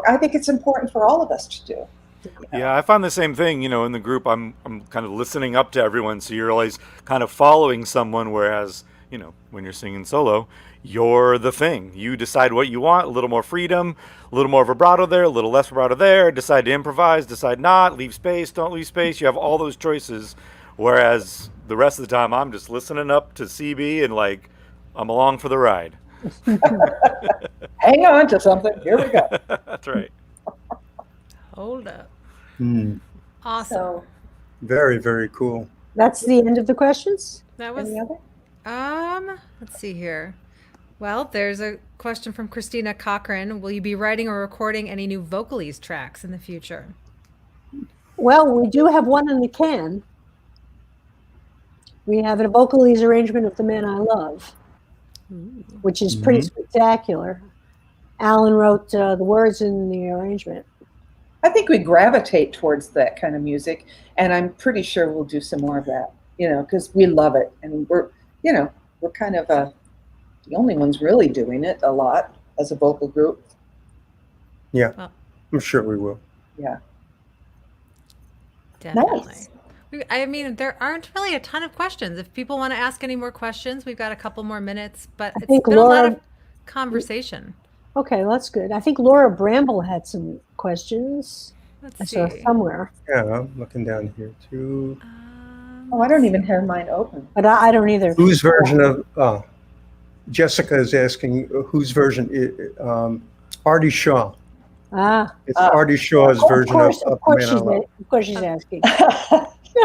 I think it's important for all of us to do.
Yeah, I found the same thing. In the group, I'm kind of listening up to everyone, so you're always kind of following someone. Whereas, when you're singing solo, you're the thing. You decide what you want. A little more freedom, a little more vibrato there, a little less vibrato there. Decide to improvise, decide not, leave space, don't leave space. You have all those choices. Whereas the rest of the time, I'm just listening up to CB and I'm along for the ride.
Hang on to something. Here we go.
That's right.
Hold up.
Mm.
Awesome.
So,
Very, very cool.
That's the end of the questions?
That was
any other?
let's see here. Well, there's a question from Christina Cochran. Will you be writing or recording any new Vocalese tracks in the future?
Well, we do have one in the can. We have a Vocalese arrangement of The Man I Love, which is pretty spectacular. Alan wrote the words in the arrangement.
I think we gravitate towards that kind of music, and I'm pretty sure we'll do some more of that, because we love it, and we're kind of the only ones really doing it a lot as a vocal group.
Yeah,
Well,
I'm sure we will.
Yeah.
definitely.
Nice.
I mean, there aren't really a ton of questions. If people want to ask any more questions, we've got a couple more minutes, but it's
think
been a lot
Laura-
of conversation.
Okay, that's good. I think Laura Bramble had some questions. I
Let's
saw
see.
somewhere,
Yeah, I'm looking down here too.
Oh, I don't even have mine open.
but I don't either.
Whose version of Jessica is asking whose version Artie Shaw.
Ah,
It's Artie Shaw's version of
of
The
course
Man I Love.
of course she's asking.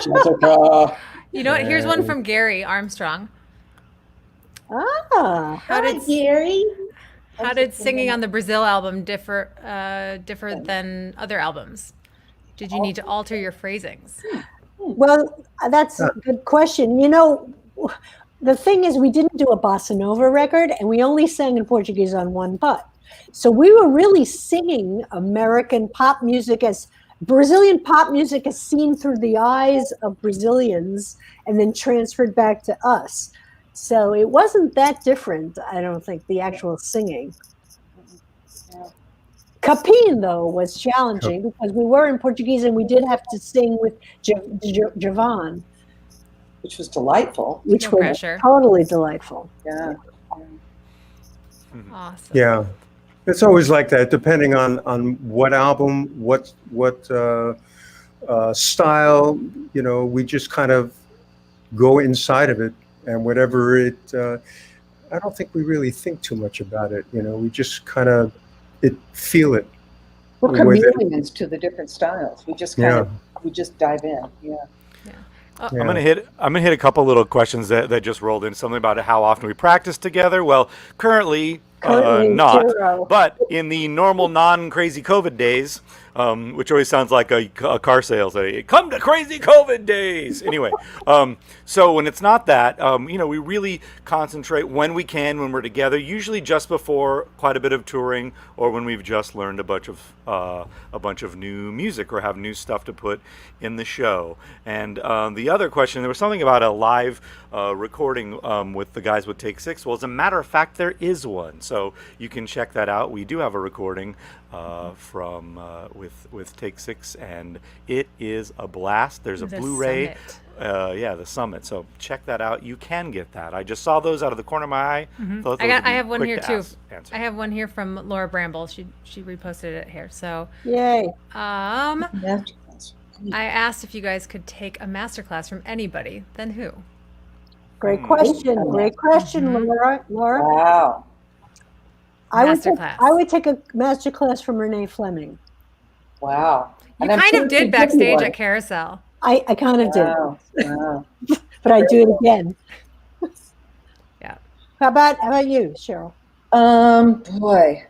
Jessica.
You know what? Here's one from Gary Armstrong.
Ah,
How did
Gary.
How did singing on the Brazil album differ than other albums? Did you need to alter your phrasings?
well, that's a good question. The thing is, we didn't do a bossa nova record, and we only sang in Portuguese on one cut. So we were really singing American pop music as Brazilian pop music as seen through the eyes of Brazilians and then transferred back to us. So it wasn't that different, I don't think, the actual singing. Capin, though, was challenging because we were in Portuguese and we did have to sing with Javan,
Which was delightful.
which
No
was
pressure.
totally delightful.
Yeah.
Awesome.
Yeah, it's always like that, depending on what album, what style. We just kind of go inside of it, and whatever it. I don't think we really think too much about it. We just kind of feel it.
We're
with it.
chameleons to the different styles. We just we just dive in. Yeah.
Oh,
Yeah.
I'm gonna hit a couple little questions that just rolled in. Something about how often we practice together. Well, currently not,
zero.
but in the normal non-crazy COVID days, which always sounds like a car sales. Come to crazy COVID days. Anyway, so when it's not that, we really concentrate when we can, when we're together. Usually just before quite a bit of touring, or when we've just learned a bunch of new music or have new stuff to put in the show. And the other question, there was something about a live recording with the guys with Take Six. Well, as a matter of fact, there is one, so you can check that out. We do have a recording from with Take Six, and it is a blast. There's a
The
Blu-ray.
Summit.
The Summit. So check that out. You can get that. I just saw those out of the corner of my eye. Thought those would
I
be
have one
quick
here
to
too.
answer.
I have one here from Laura Bramble. She reposted it here. So
Yay.
Masterclass.
I asked if you guys could take a masterclass from anybody. Then who?
Great question. Great question, Laura.
Wow.
I
Masterclass.
would take a master class from Renee Fleming.
Wow.
You
And I'm
kind
sure
of
she
did
did
backstage
one.
at Carousel.
I kind of
Wow. Wow.
did, but I'd do it again.
Yeah.
How about you, Cheryl?
Boy,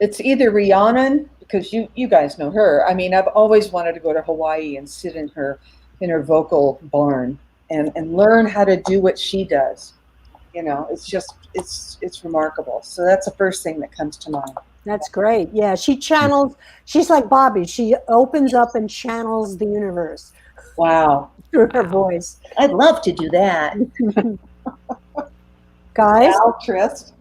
it's either Rhiannon, because you guys know her. I mean, I've always wanted to go to Hawaii and sit in her vocal barn and learn how to do what she does. It's just it's remarkable. So that's the first thing that comes to mind.
That's great. Yeah, she channels. She's like Bobby. She opens up and channels the universe
Wow.
through her voice.
I'd love to do that.
Guys,
Al, Trist.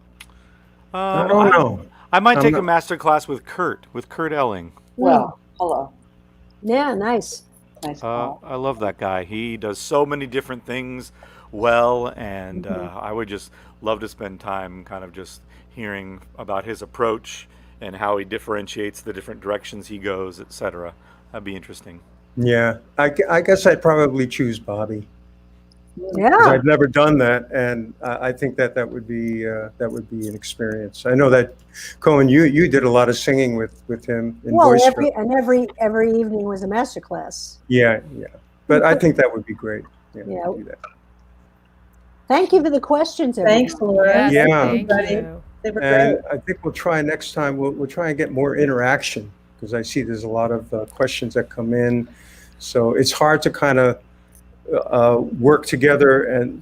I don't know.
I might
I'm
take a
not-
master class with Kurt Elling.
Well, hello.
Yeah, nice.
Nice call.
I love that guy. He does so many different things well, and I would just love to spend time kind of just hearing about his approach and how he differentiates the different directions he goes, etc. That'd be interesting.
Yeah, I guess I'd probably choose Bobby. Because
Yeah.
I've never done that, and I think that would be an experience. I know that Cohen, you did a lot of singing with him in
Well,
voice.
every evening was a master class.
Yeah. But I think that would be great. Yeah.
Yeah.
to do that.
Thank you for the questions, everyone.
Thanks, Laura.
Yes,
Yeah.
thank
Everybody.
you.
They were
And
great.
I think we'll try next time. We'll try and get more interaction because I see there's a lot of questions that come in. So it's hard to kind of work together and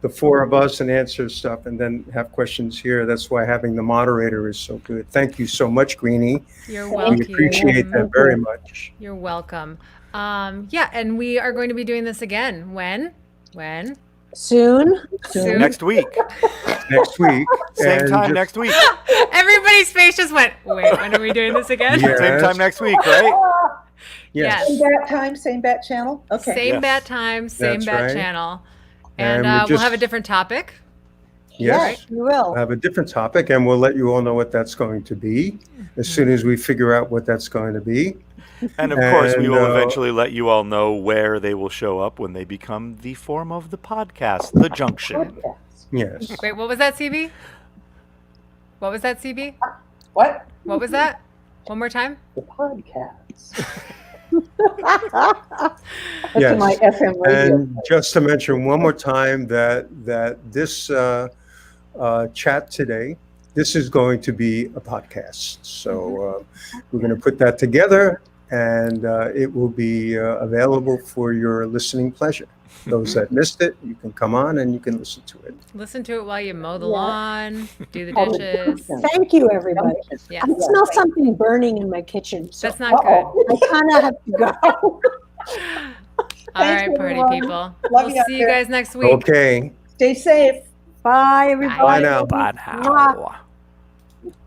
the four of us and answer stuff and then have questions here. That's why having the moderator is so good. Thank you so much, Greenie.
You're
We
welcome.
appreciate that very much.
You're welcome. Yeah, and we are going to be doing this again. When?
Soon.
Soon.
Next week,
Next week.
same
and
time
just-
next week,
Everybody's face just went, wait, when are we doing this again?
Yeah.
same time next week, right?
Yes.
Same bat time, same bat channel. Okay.
Same
Yes.
bat time, same
That's
bat
right.
channel.
And
And
we're
we'll have
just-
a different topic.
Yes.
You will.
Have a different topic, and we'll let you all know what that's going to be as soon as we figure out what that's going to be.
And of course, we
And,
will eventually let you all know where they will show up when they become the form of the podcast, the Junction.
Yes.
Wait, what was that, CB? What was that, CB?
What?
What was that? One more time?
The podcast. That's
Yes.
my FM radio.
And just to mention one more time that this chat today, this is going to be a podcast. So we're going to put that together, and it will be available for your listening pleasure. Those that missed it, you can come on and you can listen to it.
Listen to it while you mow the
Yeah.
lawn, do the
Oh, the
dishes.
Junction.
Thank you, everybody.
Yeah,
I smell something burning in my kitchen. So
that's not good.
I kind of have to go.
All
Thanks,
right, party
everyone.
people.
Love
We'll
you out
see you
there.
guys next week.
Okay.
Stay safe.
Bye, everybody.
Bye now.
Bye
Mwah.
now.